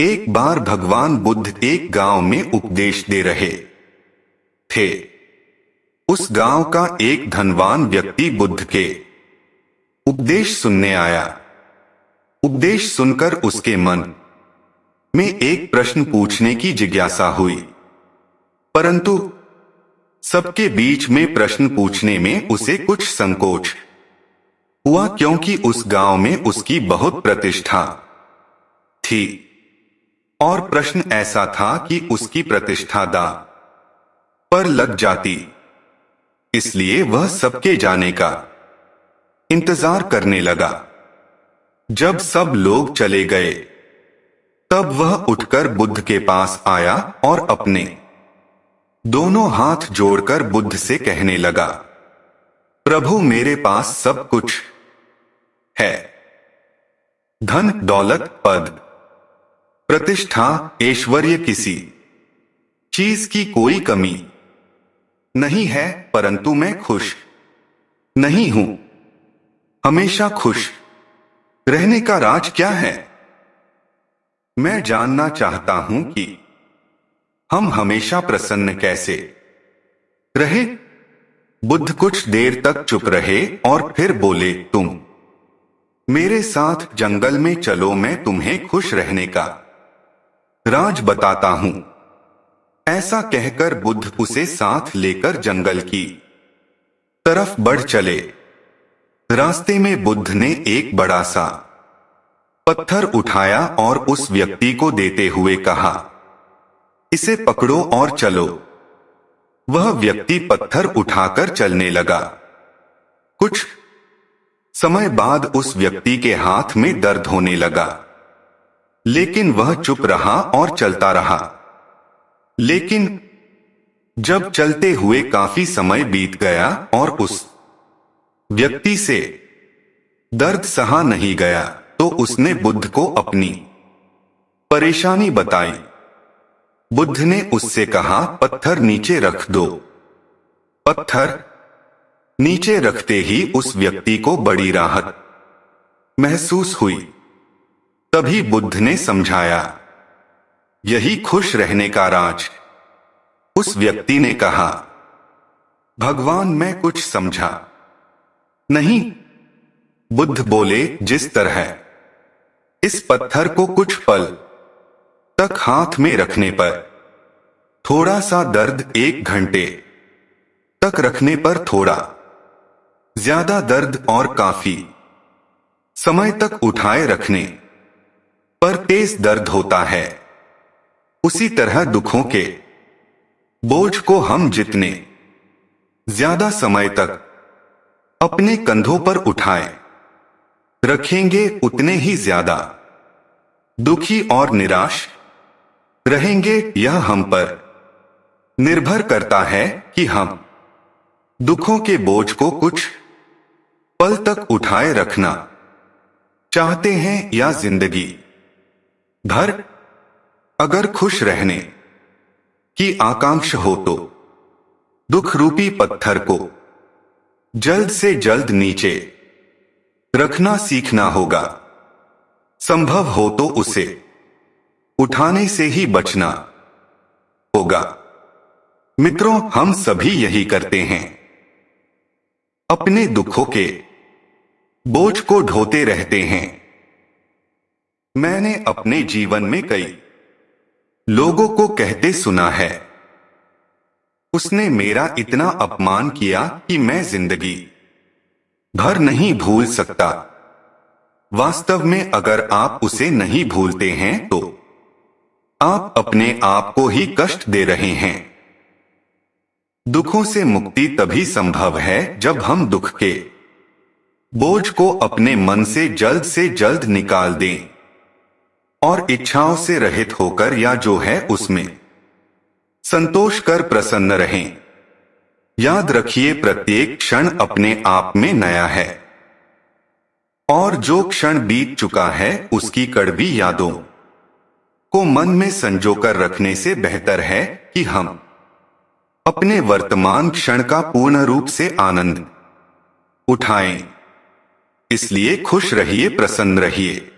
एक बार भगवान बुद्ध एक गांव में उपदेश दे रहे थे। उस गांव का एक धनवान व्यक्ति बुद्ध के उपदेश सुनने आया। उपदेश सुनकर उसके मन में एक प्रश्न पूछने की जिज्ञासा हुई, परंतु सबके बीच में प्रश्न पूछने में उसे कुछ संकोच हुआ, क्योंकि उस गांव में उसकी बहुत प्रतिष्ठा थी और प्रश्न ऐसा था कि उसकी प्रतिष्ठा दांव पर लग जाती। इसलिए वह सबके जाने का इंतजार करने लगा। जब सब लोग चले गए तब वह उठकर बुद्ध के पास आया और अपने दोनों हाथ जोड़कर बुद्ध से कहने लगा, प्रभु, मेरे पास सब कुछ है, धन, दौलत, पद, प्रतिष्ठा, ऐश्वर्य, किसी चीज की कोई कमी नहीं है, परंतु मैं खुश नहीं हूं। हमेशा खुश रहने का राज क्या है? मैं जानना चाहता हूं कि हम हमेशा प्रसन्न कैसे रहे। बुद्ध कुछ देर तक चुप रहे और फिर बोले, तुम मेरे साथ जंगल में चलो, मैं तुम्हें खुश रहने का राज बताता हूं। ऐसा कहकर बुद्ध उसे साथ लेकर जंगल की तरफ बढ़ चले। रास्ते में बुद्ध ने एक बड़ा सा पत्थर उठाया और उस व्यक्ति को देते हुए कहा, इसे पकड़ो और चलो। वह व्यक्ति पत्थर उठाकर चलने लगा। कुछ समय बाद उस व्यक्ति के हाथ में दर्द होने लगा, लेकिन वह चुप रहा और चलता रहा। लेकिन जब चलते हुए काफी समय बीत गया और उस व्यक्ति से दर्द सहा नहीं गया, तो उसने बुद्ध को अपनी परेशानी बताई। बुद्ध ने उससे कहा, पत्थर नीचे रख दो। पत्थर नीचे रखते ही उस व्यक्ति को बड़ी राहत महसूस हुई। तभी बुद्ध ने समझाया, यही खुश रहने का राज। उस व्यक्ति ने कहा, भगवान, मैं कुछ समझा नहीं। बुद्ध बोले, जिस तरह इस पत्थर को कुछ पल तक हाथ में रखने पर थोड़ा सा दर्द, 1 घंटे तक रखने पर थोड़ा ज्यादा दर्द और काफी समय तक उठाए रखने पर तेज दर्द होता है, उसी तरह दुखों के बोझ को हम जितने ज्यादा समय तक अपने कंधों पर उठाए रखेंगे, उतने ही ज्यादा दुखी और निराश रहेंगे। यह हम पर निर्भर करता है कि हम दुखों के बोझ को कुछ पल तक उठाए रखना चाहते हैं या जिंदगी भर। अगर खुश रहने की आकांक्षा हो तो दुख रूपी पत्थर को जल्द से जल्द नीचे रखना सीखना होगा। संभव हो तो उसे उठाने से ही बचना होगा। मित्रों, हम सभी यही करते हैं, अपने दुखों के बोझ को ढोते रहते हैं। मैंने अपने जीवन में कई लोगों को कहते सुना है, उसने मेरा इतना अपमान किया कि मैं जिंदगी भर नहीं भूल सकता। वास्तव में अगर आप उसे नहीं भूलते हैं तो आप अपने आप को ही कष्ट दे रहे हैं। दुखों से मुक्ति तभी संभव है जब हम दुख के बोझ को अपने मन से जल्द निकाल दें और इच्छाओं से रहित होकर या जो है उसमें संतोष कर प्रसन्न रहें। याद रखिए, प्रत्येक क्षण अपने आप में नया है और जो क्षण बीत चुका है उसकी कड़वी यादों को मन में संजोकर रखने से बेहतर है कि हम अपने वर्तमान क्षण का पूर्ण रूप से आनंद उठाएं। इसलिए खुश रहिए, प्रसन्न रहिए।